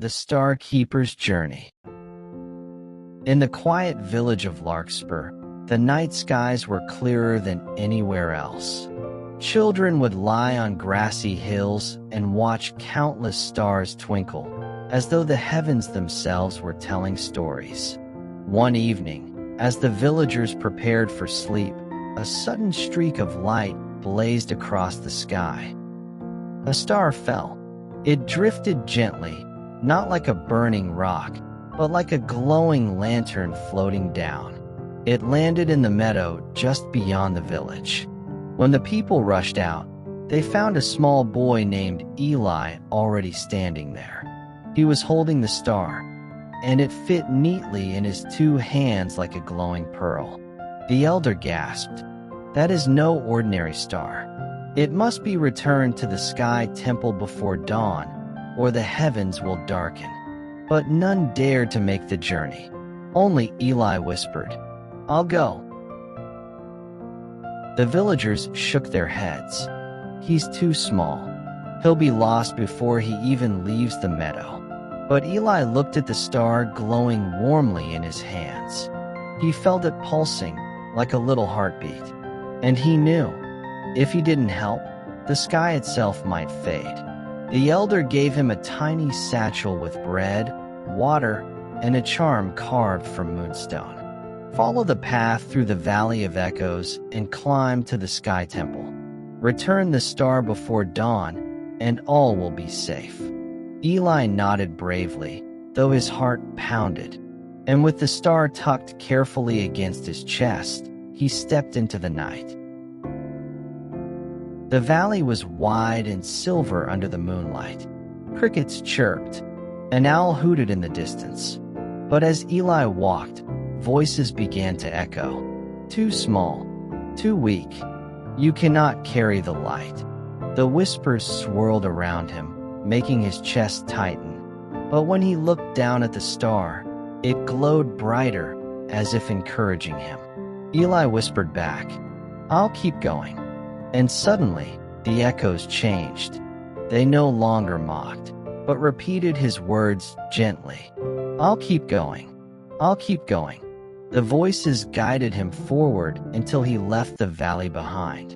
The Star Keeper's Journey. In the quiet village of Larkspur, the night skies were clearer than anywhere else. Children would lie on grassy hills and watch countless stars twinkle, as though the heavens themselves were telling stories. One evening, as the villagers prepared for sleep, a sudden streak of light blazed across the sky. A star fell. It drifted gently, not like a burning rock, but like a glowing lantern floating down. It landed in the meadow just beyond the village. When the people rushed out, they found a small boy named Eli already standing there. He was holding the star, and it fit neatly in his two hands like a glowing pearl. The elder gasped, "That is no ordinary star. It must be returned to the sky temple before dawn, or the heavens will darken." But none dared to make the journey. Only Eli whispered, "I'll go." The villagers shook their heads. "He's too small. He'll be lost before he even leaves the meadow." But Eli looked at the star glowing warmly in his hands. He felt it pulsing like a little heartbeat. And he knew, if he didn't help, the sky itself might fade. The elder gave him a tiny satchel with bread, water, and a charm carved from moonstone. "Follow the path through the Valley of Echoes and climb to the Sky Temple. Return the star before dawn, and all will be safe." Eli nodded bravely, though his heart pounded. And with the star tucked carefully against his chest, he stepped into the night. The valley was wide and silver under the moonlight. Crickets chirped. An owl hooted in the distance. But as Eli walked, voices began to echo. "Too small. Too weak. You cannot carry the light." The whispers swirled around him, making his chest tighten. But when he looked down at the star, it glowed brighter, as if encouraging him. Eli whispered back, "I'll keep going." And suddenly, the echoes changed. They no longer mocked, but repeated his words gently. "I'll keep going. I'll keep going." The voices guided him forward until he left the valley behind.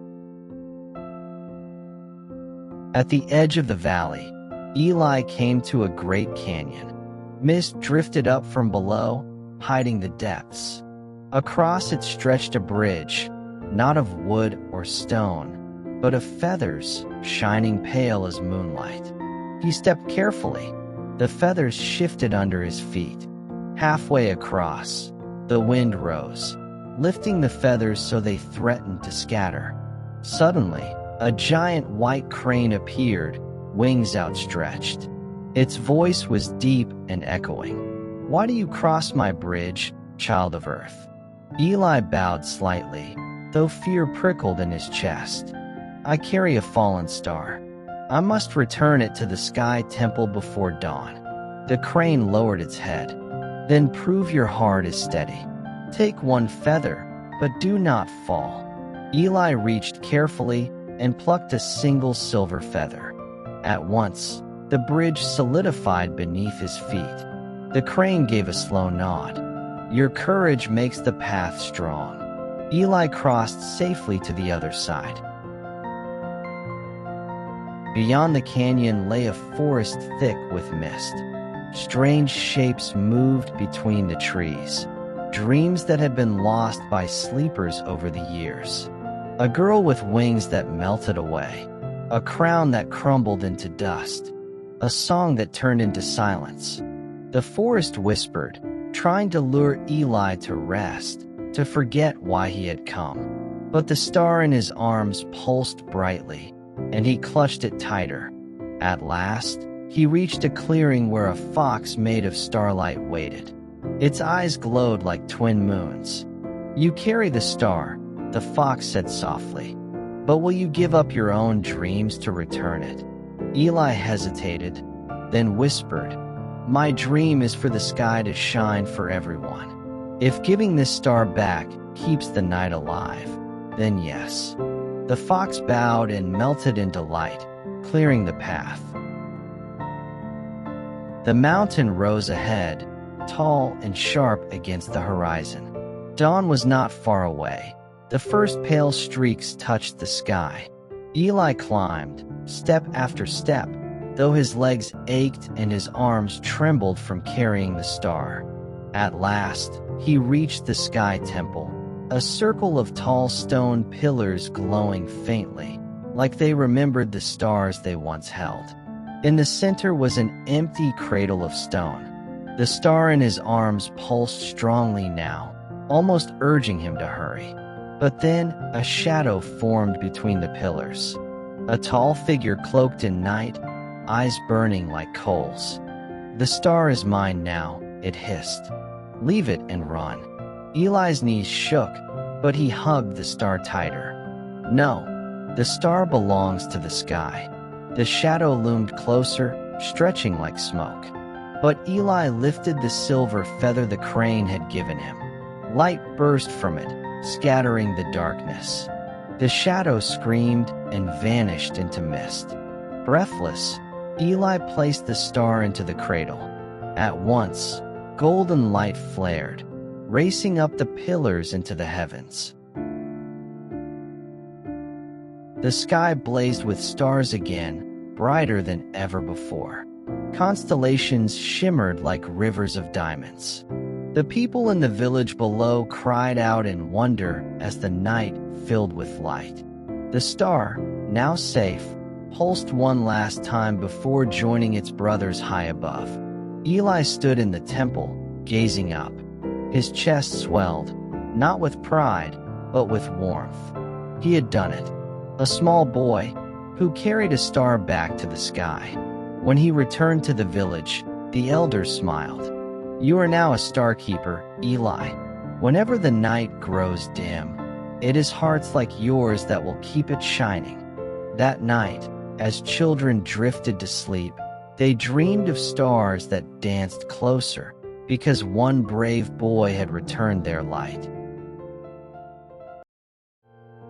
At the edge of the valley, Eli came to a great canyon. Mist drifted up from below, hiding the depths. Across it stretched a bridge, not of wood or stone, but of feathers, shining pale as moonlight. He stepped carefully. The feathers shifted under his feet. Halfway across, the wind rose, lifting the feathers so they threatened to scatter. Suddenly, a giant white crane appeared, wings outstretched. Its voice was deep and echoing. "Why do you cross my bridge, child of Earth?" Eli bowed slightly, though fear prickled in his chest. "I carry a fallen star. I must return it to the Sky Temple before dawn." The crane lowered its head. "Then prove your heart is steady. Take one feather, but do not fall." Eli reached carefully and plucked a single silver feather. At once, the bridge solidified beneath his feet. The crane gave a slow nod. "Your courage makes the path strong." Eli crossed safely to the other side. Beyond the canyon lay a forest thick with mist. Strange shapes moved between the trees, dreams that had been lost by sleepers over the years. A girl with wings that melted away, a crown that crumbled into dust, a song that turned into silence. The forest whispered, trying to lure Eli to rest, to forget why he had come. But the star in his arms pulsed brightly, and he clutched it tighter. At last, he reached a clearing where a fox made of starlight waited. Its eyes glowed like twin moons. "You carry the star," the fox said softly, "but will you give up your own dreams to return it?" Eli hesitated, then whispered, "My dream is for the sky to shine for everyone. If giving this star back keeps the night alive, then yes." The fox bowed and melted into light, clearing the path. The mountain rose ahead, tall and sharp against the horizon. Dawn was not far away. The first pale streaks touched the sky. Eli climbed, step after step, though his legs ached and his arms trembled from carrying the star. At last, he reached the sky temple, a circle of tall stone pillars glowing faintly, like they remembered the stars they once held. In the center was an empty cradle of stone. The star in his arms pulsed strongly now, almost urging him to hurry. But then a shadow formed between the pillars. A tall figure cloaked in night, eyes burning like coals. "The star is mine now," it hissed. "Leave it and run." Eli's knees shook, but he hugged the star tighter. "No, the star belongs to the sky." The shadow loomed closer, stretching like smoke. But Eli lifted the silver feather the crane had given him. Light burst from it, scattering the darkness. The shadow screamed and vanished into mist. Breathless, Eli placed the star into the cradle. At once, golden light flared, racing up the pillars into the heavens. The sky blazed with stars again, brighter than ever before. Constellations shimmered like rivers of diamonds. The people in the village below cried out in wonder as the night filled with light. The star, now safe, pulsed one last time before joining its brothers high above. Eli stood in the temple, gazing up. His chest swelled, not with pride, but with warmth. He had done it. A small boy, who carried a star back to the sky. When he returned to the village, the elders smiled. "You are now a star keeper, Eli. Whenever the night grows dim, it is hearts like yours that will keep it shining." That night, as children drifted to sleep, they dreamed of stars that danced closer, because one brave boy had returned their light.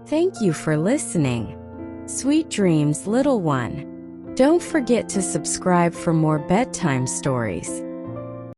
Thank you for listening. Sweet dreams, little one. Don't forget to subscribe for more bedtime stories.